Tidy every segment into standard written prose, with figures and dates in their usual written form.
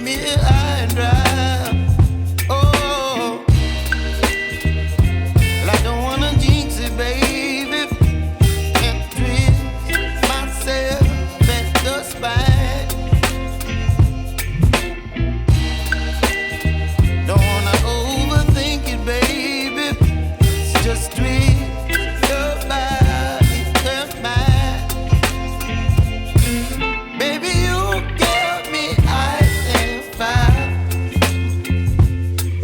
me high and dry. Oh, well, I don't wanna jinx it, baby, and twist myself at the spine. Don't wanna overthink it, baby. It's just twist your body and mine. Baby, you give me ice and fire.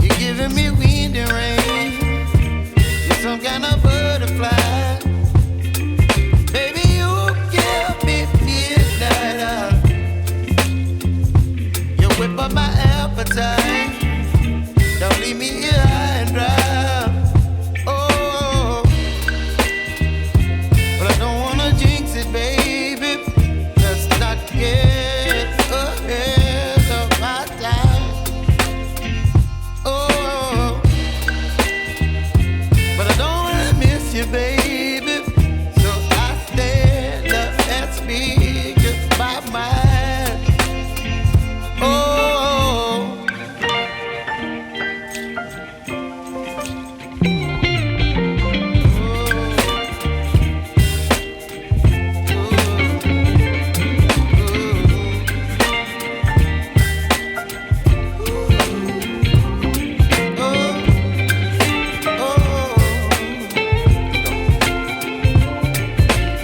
You're giving me wind and rain. You're some kind of butterfly. Baby, you give me midnight. You whip up my appetite. Don't leave me here high and dry. Oh, but I don't wanna jinx it, baby. Let's not get ahead of my time. Oh, but I don't wanna miss you, baby. So I stand up and speak my mind. Oh.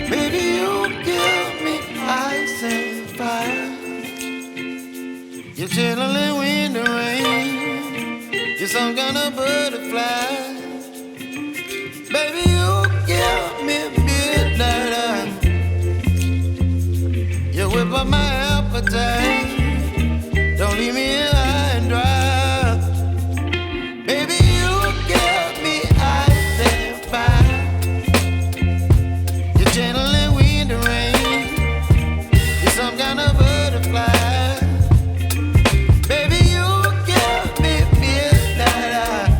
Baby, you give me ice and fire. You're chilling wind and rain. You're some kind of butterfly. Baby, you give me midnight. You whip up my appetite. Don't leave me here high and dry. Baby, you give me ice and fire. You're channeling wind and rain. You're some kind of butterfly. Baby, you give me midnight.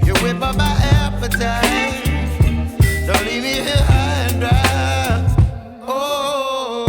You whip up my appetite. Don't leave me here high and dry. Oh.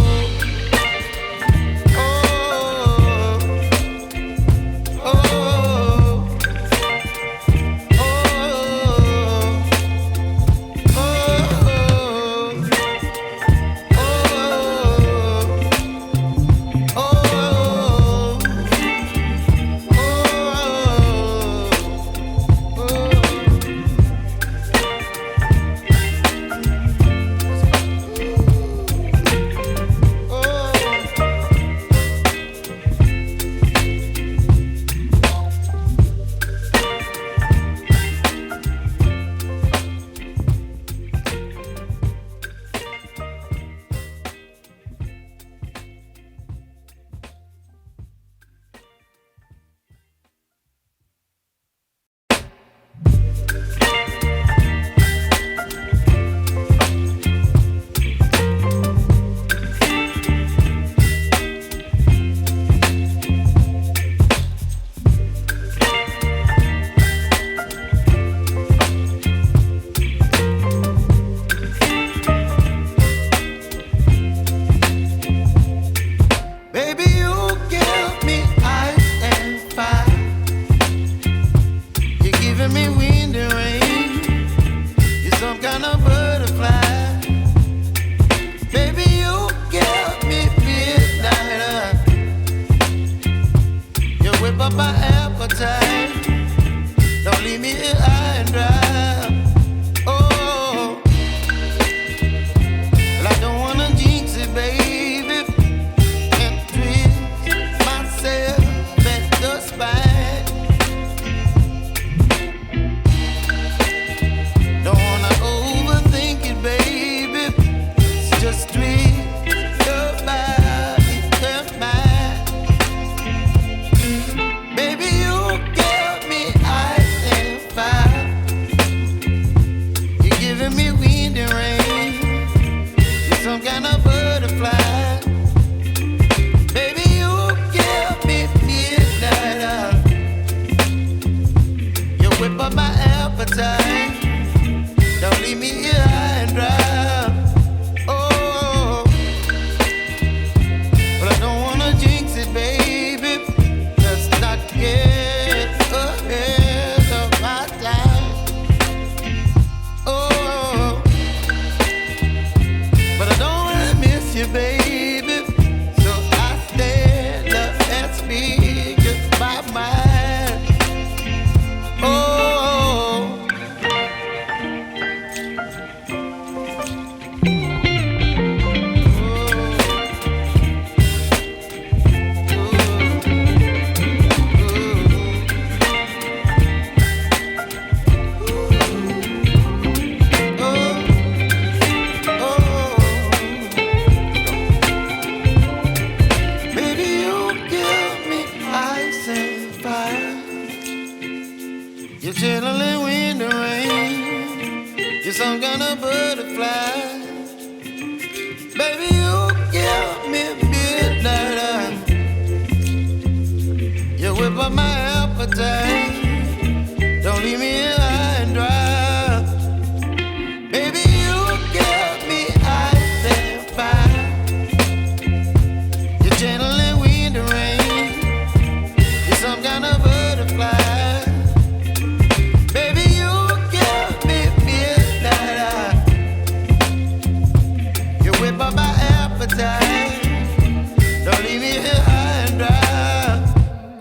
leave me here high and dry.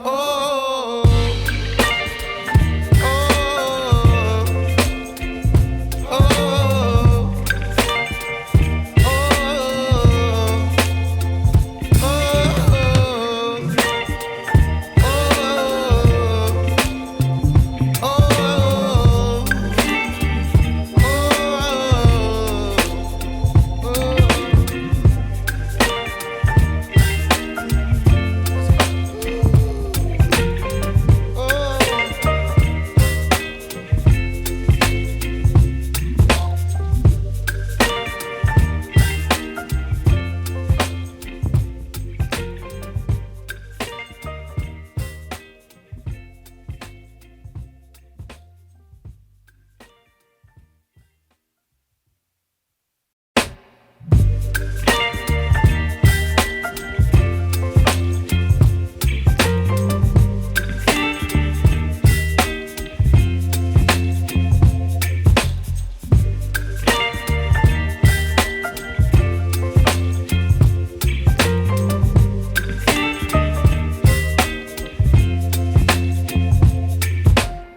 Oh, oh, oh,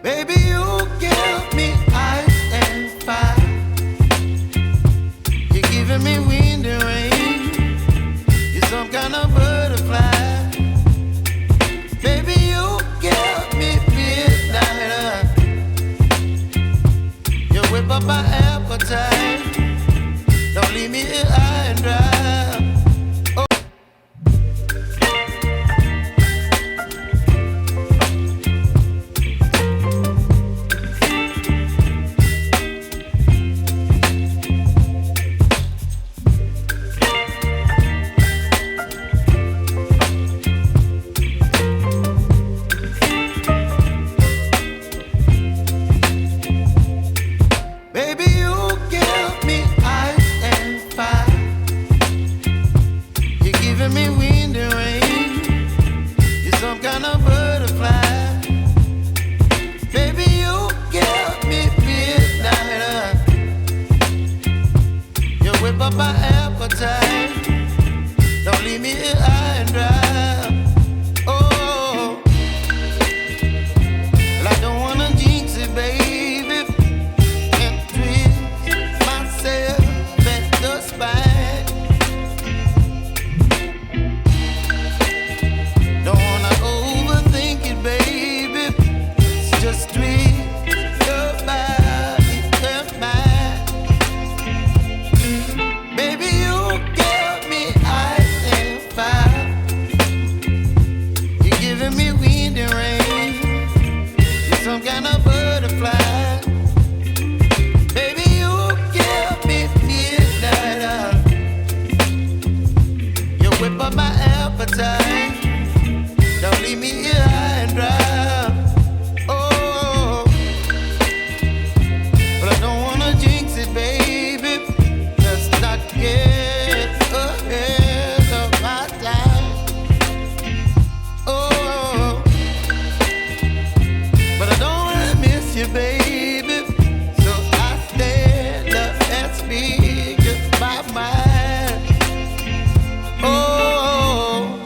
baby, you give me ice and fire. You're giving me wind and rain. You're some kind of butterfly. Baby, you give me midnight. You whip up my appetite. Don't leave me here high and dry. Baby, you give me ice and fire. You're giving me wind and rain. You're some kind of butterfly. Baby, you give me midnight. You whip up my appetite. Don't leave me here high and dry. Oh, well, I don't wanna jinx it, baby. Some kind of butterfly. Baby, you give me midnight. You whip up my appetite. Don't leave me here high and dry. Oh, but I don't wanna jinx it, baby. Let's not get ahead of my time. Oh, but I don't wanna miss you, baby. So I stand up and speak my mind. Oh,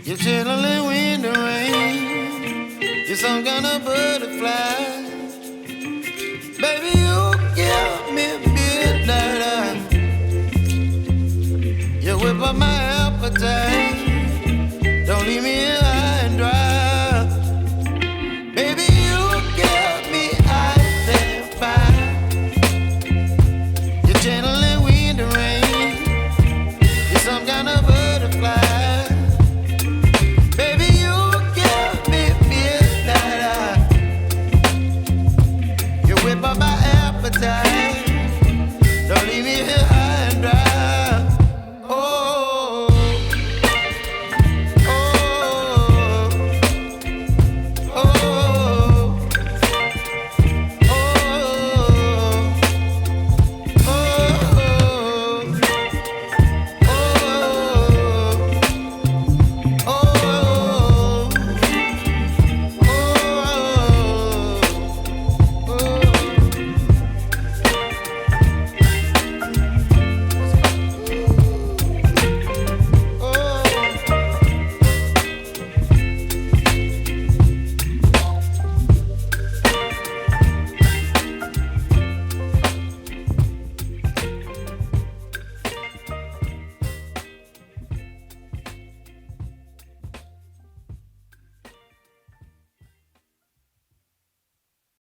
you're chilling wind and rain. You're some kind of butterfly. Baby, you give me midnight. You whip up my appetite.